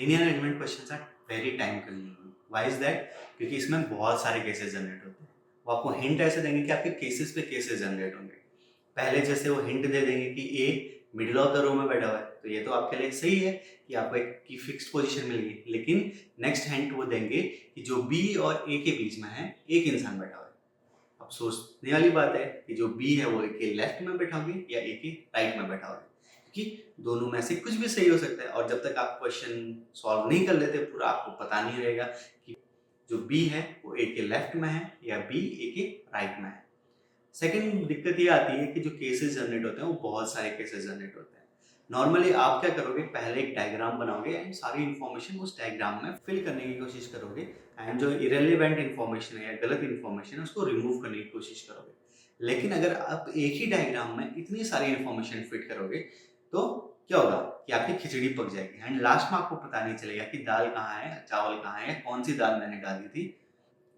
Linear arrangement questions are very time consuming. Why is that? क्योंकि इसमें बहुत सारे केसेस जनरेट होते हैं। वो आपको हिंट ऐसे देंगे कि आपके केसेस पे केसेस जनरेट होंगे। पहले जैसे वो हिंट दे देंगे कि A middle of the row में बैठा हुआ है, तो ये तो आपके लिए सही है कि आपको एक की फिक्स्ड पोजीशन मिल गई। लेकिन नेक्स्ट हिंट वो देंगे कि जो बी और ए के बीच में है एक इंसान बैठा हुआ है। अब सोचने वाली बात है कि जो बी है वो ए के लेफ्ट में बैठा होगी या ए के राइट में बैठा हुआ है, क्योंकि दोनों में से कुछ भी सही हो सकता है। और जब तक आप क्वेश्चन सॉल्व नहीं कर लेते पूरा, आपको पता नहीं रहेगा कि जो बी है वो ए के लेफ्ट में है या बी ए के राइट में है। सेकंड दिक्कत ये आती है कि जो केसेस जनरेट होते हैं वो बहुत सारे केसेस जनरेट होते हैं। नॉर्मली आप क्या करोगे, पहले एक डायग्राम बनाओगे एंड सारी इन्फॉर्मेशन उस डायग्राम में फिल करने की कोशिश करोगे एंड जो इरेलीवेंट इन्फॉर्मेशन है या गलत इन्फॉर्मेशन है उसको रिमूव करने की कोशिश करोगे। लेकिन अगर आप एक ही डायग्राम में इतनी सारी इन्फॉर्मेशन फिट करोगे तो क्या होगा कि आपकी खिचड़ी पक जाएगी एंड लास्ट में आपको पता नहीं चलेगा कि दाल कहाँ है, चावल कहाँ है, कौन सी दाल मैंने डाली थी।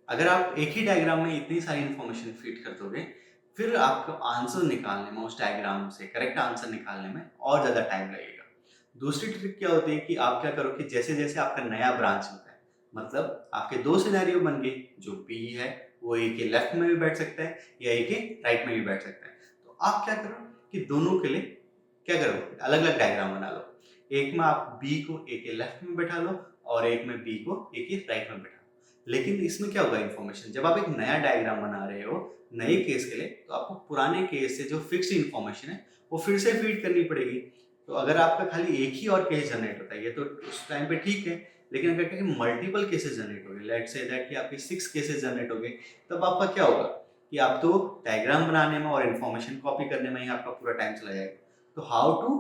अगर आप एक ही डायग्राम में इतनी सारी इन्फॉर्मेशन फीड कर दोगे, फिर आपको आंसर निकालने में, उस डायग्राम से करेक्ट आंसर निकालने में और ज़्यादा टाइम लगेगा। दूसरी ट्रिक क्या होती है कि आप क्या करो कि जैसे जैसे आपका नया ब्रांच होता है, मतलब आपके दो सिनेरियो बन गए, जो बी है वो ए के लेफ्ट में भी बैठ सकता है या ए के राइट में भी बैठ सकता है। तो आप क्या करो कि दोनों के लिए क्या करो, अलग अलग डायग्राम बना लो। एक में आप बी को ए के लेफ्ट में बैठा लो और एक में बी को ए के राइट में बैठा लो। लेकिन इसमें क्या होगा, इन्फॉर्मेशन जब आप एक नया डायग्राम बना रहे हो नए केस के लिए, तो आपको पुराने केस से जो फिक्स्ड इन्फॉर्मेशन है वो फिर से फीड करनी पड़ेगी। तो अगर आपका खाली एक ही और केस जनरेट होता है ये तो उस टाइम पे ठीक है। लेकिन अगर कहीं मल्टीपल केसेस जनरेट हो गए, लेट्स से दैट कि आपके 6 केसेस जनरेट हो गए, तब आपका क्या होगा कि आप तो डायग्राम बनाने में और इन्फॉर्मेशन कॉपी करने में ही आपका पूरा टाइम चला जाएगा। तो how to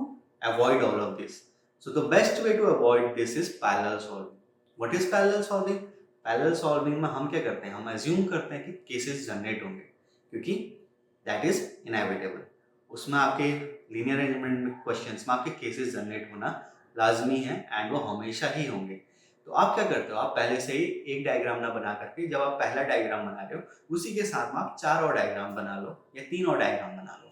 avoid all of this? So the best way to avoid this is parallel solving. What is parallel solving? Parallel solving में हम क्या करते हैं, हम एज्यूम करते हैं कि केसेस जनरेट होंगे क्योंकि दैट इज इनएविटेबल। उसमें आपके लीनियर अरेंजमेंट क्वेश्चंस में आपके केसेस जनरेट होना लाजमी है एंड वो हमेशा ही होंगे। तो आप क्या करते हो, आप पहले से ही एक डायग्राम ना बना करके जब आप पहला डायग्राम बना रहे हो उसी के साथ में आप 4 और डायग्राम बना लो या 3 और डायग्राम बना लो।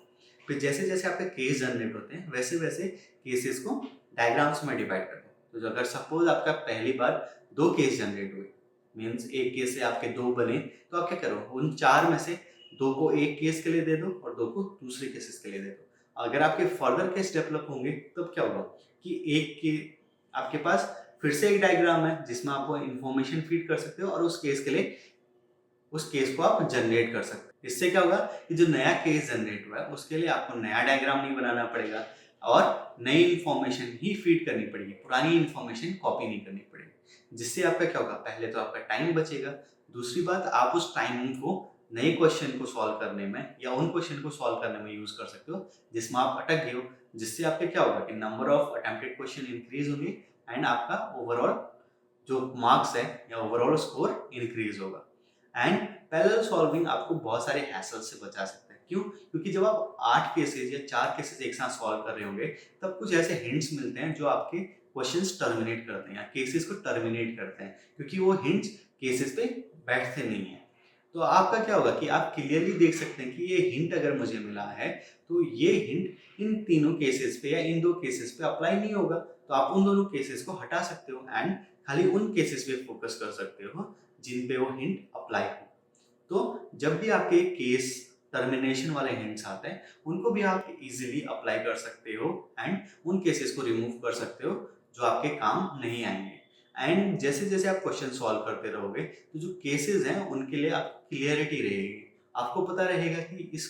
फिर जैसे जैसे आपके केस जनरेट होते हैं वैसे वैसे केसेस को डायग्राम्स में डिवाइड कर दो। तो अगर सपोज आपका पहली बार 2 केस जनरेट हुए, मीन्स एक केस से आपके 2 बने, तो आप क्या करो उन 4 में से 2 को एक केस के लिए दे दो और 2 को दूसरे केसेस के लिए दे दो। अगर आपके फर्दर केस डेवलप होंगे तब क्या होगा कि एक के आपके पास फिर से एक डायग्राम है जिसमें आप वो इन्फॉर्मेशन फीड कर सकते हो और उस केस के लिए उस केस को आप जनरेट कर सकते हो। इससे क्या होगा कि जो नया केस जनरेट हुआ है उसके लिए आपको नया डायग्राम नहीं बनाना पड़ेगा और नई इन्फॉर्मेशन ही फीड करनी पड़ेगी, पुरानी इन्फॉर्मेशन कॉपी नहीं करनी पड़ेगी। जिससे आपका क्या होगा, पहले तो आपका टाइम बचेगा, दूसरी बात आप उस टाइम को नए क्वेश्चन को सॉल्व करने में या उन क्वेश्चन को सॉल्व करने में यूज कर सकते हो जिसमें आप अटक गए हो। जिससे आपके क्या होगा कि number of attempted question increase होंगे एंड आपका ओवरऑल जो मार्क्स है या ओवरऑल स्कोर इंक्रीज होगा। एंड पैरेलल सॉल्विंग आपको बहुत सारे हैसल से बचा सकता है। क्यों? क्योंकि जब आप 8 केसेस या 4 केसेस एक साथ सॉल्व कर रहे होंगे तब कुछ ऐसे हिंट्स मिलते हैं जो आपके क्वेश्चंस टर्मिनेट करते हैं या केसेस को टर्मिनेट करते हैं, क्योंकि वो हिंट्स केसेस पे बैठते नहीं है। तो आपका क्या होगा कि आप क्लियरली देख सकते हैं कि ये हिंट अगर मुझे मिला है तो ये हिंट इन तीनों केसेस पे या इन 2 केसेस पे अप्लाई नहीं होगा। तो आप उन दोनों केसेस को हटा सकते हो एंड खाली उन केसेस पे फोकस कर सकते हो जिन पे वो हिंट अप्लाई हो। तो जब भी आपके केस टर्मिनेशन वाले हिंट्स आते हैं उनको भी आप इजीली अप्लाई कर सकते हो एंड उन केसेस को रिमूव कर सकते हो जो आपके काम नहीं आएंगे। एंड जैसे जैसे आप क्वेश्चन सॉल्व करते रहोगे तो जो केसेस हैं उनके लिए आप क्लियरिटी रहेगी, आपको पता रहेगा कि इस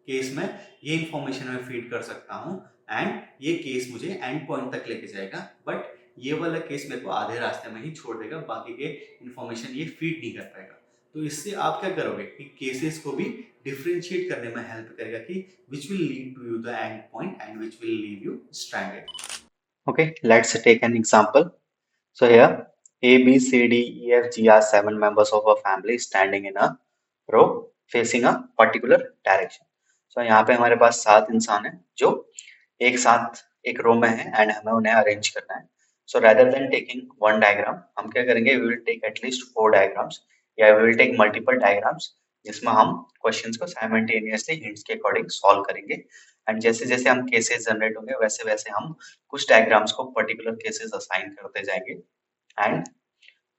केस में ये इंफॉर्मेशन मैं फीड कर सकता हूँ एंड ये केस मुझे एंड पॉइंट तक लेके जाएगा, बट ये वाला केस मेरे को आधे रास्ते में ही छोड़ देगा, बाकी के इंफॉर्मेशन ये फीड नहीं कर पाएगा। तो इससे आप क्या करोगे कि केसेस को भी डिफरेंशिएट करने में हेल्प करेगा कि which will lead to you the end point and which will leave you stranded. Okay, let's take an example. So here, A, B, C, D, E, F, G are 7 members of a family standing in a row facing a particular direction. So यहाँ पे हमारे पास 7 इंसान हैं जो एक साथ एक रो में हैं एंड हमें उन्हें अरेंज करना है. So rather than taking one diagram, हम क्या करेंगे, we will take at least 4 diagrams या we will take multiple diagrams जिसमें हम क्वेश्चंस को साइमल्टेनियसली हिंट्स के अकॉर्डिंग सॉल्व करेंगे एंड जैसे जैसे हम केसेस जनरेट होंगे वैसे वैसे हम कुछ डायग्राम्स को पर्टिकुलर केसेस असाइन करते जाएंगे एंड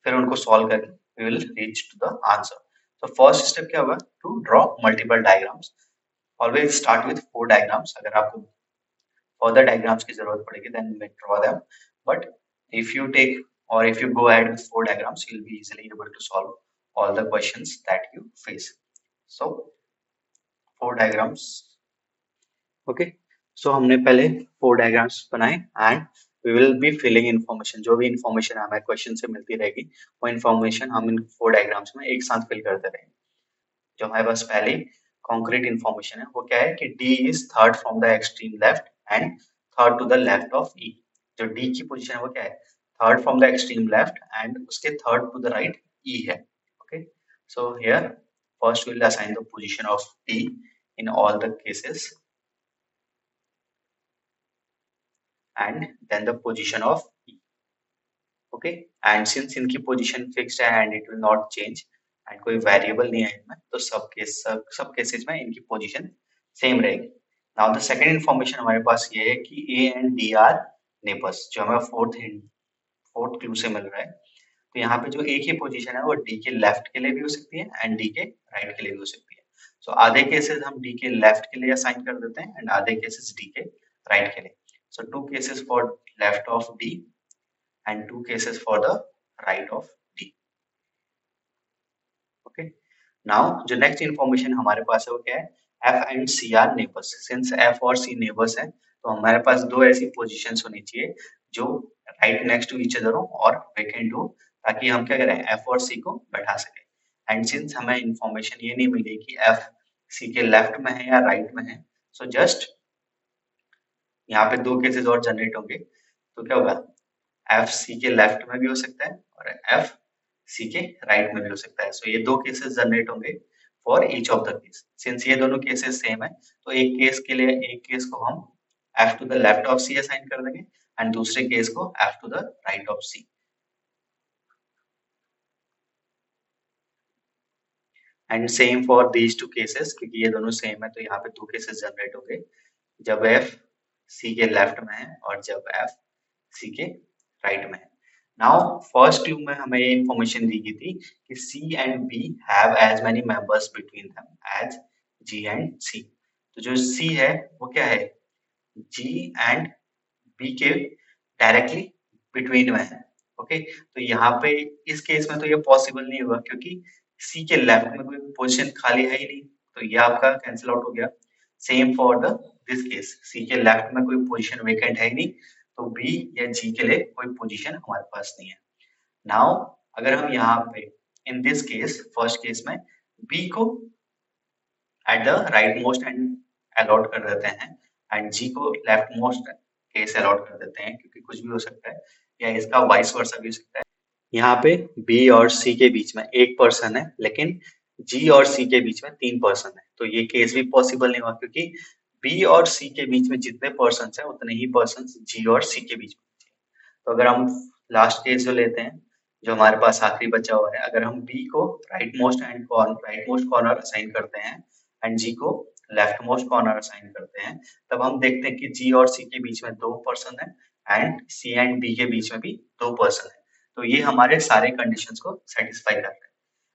फिर उनको सॉल्व करके we will reach to the answer. तो फर्स्ट स्टेप क्या होगा, to draw multiple diagrams. Always start with 4 diagrams. अगर आपको further diagrams की जरूरत पड़ेगी then we draw them, but if you take or if you go ahead with 4 diagrams you'll be easily able to solve all the questions that you face. So 4 diagrams, okay, so हमने पहले 4 diagrams बनाए and we will be filling information। जो भी information हमें question से मिलती रहेगी वो information हम इन 4 diagrams में एक साथ fill करते रहेंगे। जो हमारे पास पहले कॉन्क्रीट इंफॉर्मेशन है वो क्या है कि D is third from the extreme left and third to the left of E। जो D की पोजीशन है वो क्या है, third from the extreme left and उसके third to the right E है। Okay, so here first will assign the position of D in all the cases and then the position of E। Okay, and since इनकी position fixed है and it will not change and कोई variable नहीं है इनमें, तो सब cases में इनकी पोजीशन सेम रहेगी। नाउ द सेकंड इंफॉर्मेशन हमारे पास ये है कि A and D R neighbours, जो हमें फोर्थ क्लू से मिल रहा है। तो यहाँ पे जो ए की पोजीशन है वो डी के लेफ्ट के लिए भी हो सकती है एंड डी के राइट के लिए भी हो सकती है। सो आधे केसेस हम डी के लेफ्ट के लिए असाइन कर देते हैं एंड आधे केसेस डी के राइट के लिए। सो 2 cases for left of D and 2 cases for the right of D। Okay, now जो next information हमारे पास है वो क्या है, F and C are neighbors। Since F और C neighbors हैं तो हमारे पास दो ऐसी positions होनी चाहिए जो right next to each other हो और vacant हो, ताकि हम क्या करें F और C को बैठा सकें। and since हमें information ये नहीं मिली कि F C के left में है या right में है, so just यहाँ पे 2 केसेस और जनरेट होंगे। तो क्या होगा, एफ सी के लेफ्ट में भी हो सकता है और एफ सी के राइट में भी हो सकता है। सो ये 2 केसेस जनरेट होंगे for each of the case. Since ये दोनों केसेस सेम है तो एक केस के लिए एक केस को हम F to the left of C assign कर देंगे एंड दूसरे केस को F to the right of C. And same for these 2 cases, क्योंकि ये दोनों सेम है तो यहाँ पे 2 केसेस जनरेट होंगे जब एफ सी के लेफ्ट में है और जब एफ सी के राइट में है। नाउ फर्स्ट ट्यूब में हमें ये इंफॉर्मेशन दी गई थी कि C and B have as many members between them as G and C. तो जो सी है वो क्या है, जी एंड बी के डायरेक्टली बिटवीन में है। ओके, तो यहाँ पे इस केस में तो ये पॉसिबल नहीं होगा क्योंकि सी के लेफ्ट में कोई पोजीशन खाली है ही नहीं, तो ये आपका कैंसिल आउट हो गया। Same for the this case, C के लेफ्ट में कोई पोजीशन वेकेंट है ही नहीं, तो बी या जी के लिए कोई पोजीशन हमारे पास नहीं है। नाउ अगर हम यहाँ पे in this case first case में बी को at the right most and a lot कर देते हैं एंड जी को लेफ्ट मोस्ट केस अलॉट कर देते हैं, क्योंकि कुछ भी हो सकता है या इसका वाइस वर्सा भी हो सकता है। यहाँ पे बी और सी के बीच में एक पर्सन है लेकिन जी और सी के बीच में 3 पर्सन है, तो ये केस भी पॉसिबल नहीं हुआ क्योंकि बी और सी के बीच में जितने पर्सन है उतने ही पर्सन जी और सी के बीच में। तो अगर हम लास्ट केस जो लेते हैं, जो हमारे पास आखिरी बचा हुआ है, अगर हम बी को राइट मोस्ट कॉर्नर असाइन करते हैं एंड जी को लेफ्ट मोस्ट कॉर्नर असाइन करते हैं, तब हम देखते हैं कि जी और सी के बीच में 2 पर्सन है एंड सी एंड बी के बीच में भी 2 पर्सन है। तो ये हमारे सारे कंडीशंस को सेटिस्फाई करते हैं।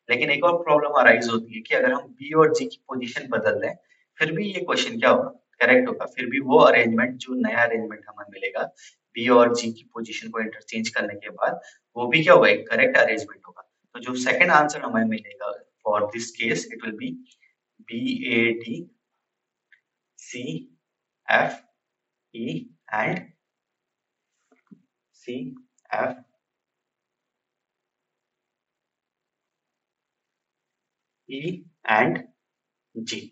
लेकिन एक और प्रॉब्लम अराइज होती है कि अगर हम बी और जी की पोजीशन बदल दें फिर भी ये क्वेश्चन क्या होगा, करेक्ट होगा। फिर भी वो अरेंजमेंट, जो नया अरेंजमेंट हमें मिलेगा बी और जी की पोजीशन को इंटरचेंज करने के बाद, वो भी क्या होगा, एक करेक्ट अरेंजमेंट होगा। तो जो सेकंड आंसर हमें मिलेगा for this case it will be B A D C F E and C F E and G.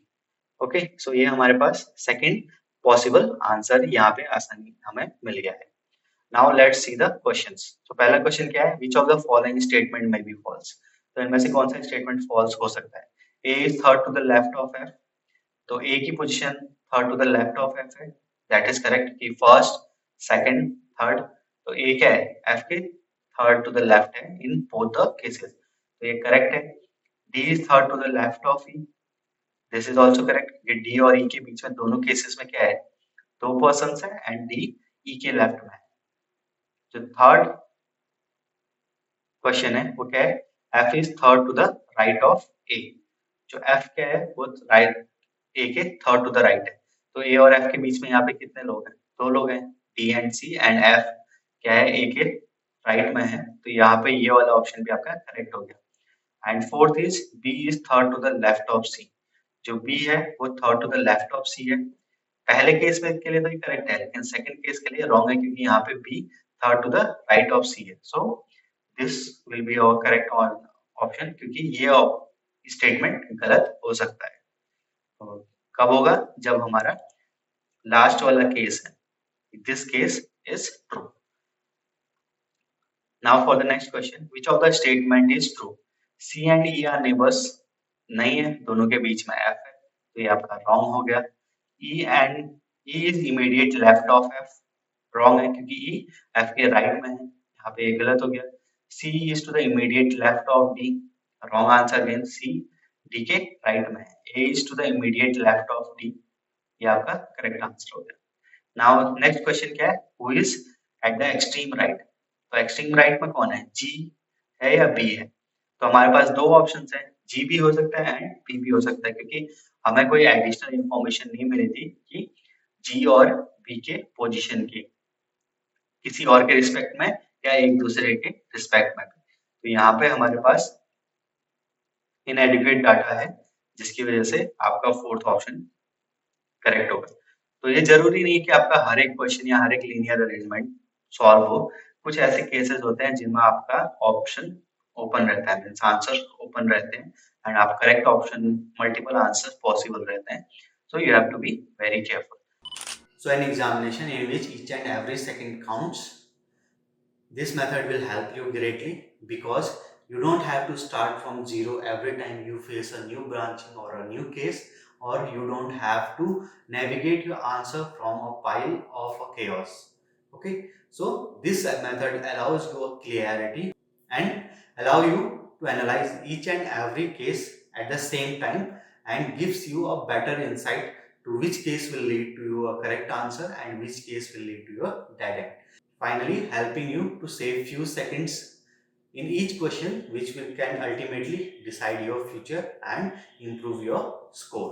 Okay, so ये हमारे पास सेकंड पॉसिबल आंसर यहाँ पे आसानी हमें मिल गया है। Now let's see the questions. तो पहला क्वेश्चन क्या है, which of the following statement may be false. तो इनमें से कौन सा स्टेटमेंट फॉल्स हो सकता है। A is third to the left of F, तो ए की position third to the left of F है, दैट इज करेक्ट कि फर्स्ट सेकंड थर्ड, तो ए क्या है, एफ के थर्ड टू द लेफ्ट है इन बोथ द केसेस, तो ये करेक्ट है। D is third to the left of E. This is also correct क्योंकि डी और ई के बीच में दोनों केसेस में क्या है, दो पर्सन है एंड डी ई के लेफ्ट में है। जो थर्ड क्वेश्चन है वो क्या है, F is third to the right of A. जो एफ क्या है वो राइट ए के थर्ड टू द राइट है। तो ए और एफ के बीच में यहाँ पे कितने लोग हैं, दो लोग हैं, D and C, and F क्या है ए के राइट में है, तो यहाँ पे ये वाला ऑप्शन भी आपका करेक्ट हो गया। And fourth is B is third to the left of C. जो बी है वो third to the left of C है। पहले केस में के लिए तो ये करेक्ट है, लेकिन सेकंड केस के लिए रॉन्ग है क्योंकि यहाँ पे B third to the right of C है। So this will be our correct option, क्योंकि ये स्टेटमेंट गलत हो सकता है। तो कब होगा, जब हमारा लास्ट वाला केस है, this case is true. Now for the next question, which of the statement is true? C and E are neighbours, नहीं है, दोनों के बीच में एफ है, तो ये आपका रॉन्ग हो गया। E and E is immediate left of F, wrong है क्योंकि ई एफ के राइट में है, यहाँ पे ये गलत हो गया। C is to the immediate left of D, wrong answer again, C D के राइट में है। A is to the immediate left of D, ये आपका करेक्ट आंसर हो गया। नाउ नेक्स्ट क्वेश्चन क्या है, who is at the extreme right? तो एक्सट्रीम राइट में कौन है, जी है या बी है? तो हमारे पास दो ऑप्शंस हैं, जी भी हो सकता है एंड बी भी हो सकता है, क्योंकि हमें कोई एडिशनल इंफॉर्मेशन नहीं मिली थी कि जी और बी के पोजीशन की किसी और के रिस्पेक्ट में या एक दूसरे के रिस्पेक्ट में। तो यहाँ पे हमारे पास इनएडिक्वेट डाटा है, जिसकी वजह से आपका फोर्थ ऑप्शन करेक्ट होगा। तो ये जरूरी नहीं है कि आपका हर एक क्वेश्चन या हर एक लीनियर अरेंजमेंट सॉल्व हो। कुछ ऐसे केसेस होते हैं जिनमें आपका ऑप्शन ओपन रहता है, मींस आंसर ओपन रहते हैं एंड आप correct option, multiple answer possible रहते हैं। So you have to be very careful. So an examination in which each and every second counts, this method will help you greatly because you don't have to start from zero every time you face a new branching or a new case, or you don't have to navigate your answer from a pile of a chaos. Okay, so this method allows you a clarity and allow you to analyze each and every case at the same time and gives you a better insight to which case will lead to your correct answer and which case will lead to your dead end, finally helping you to save few seconds in each question, which can ultimately decide your future and improve your score.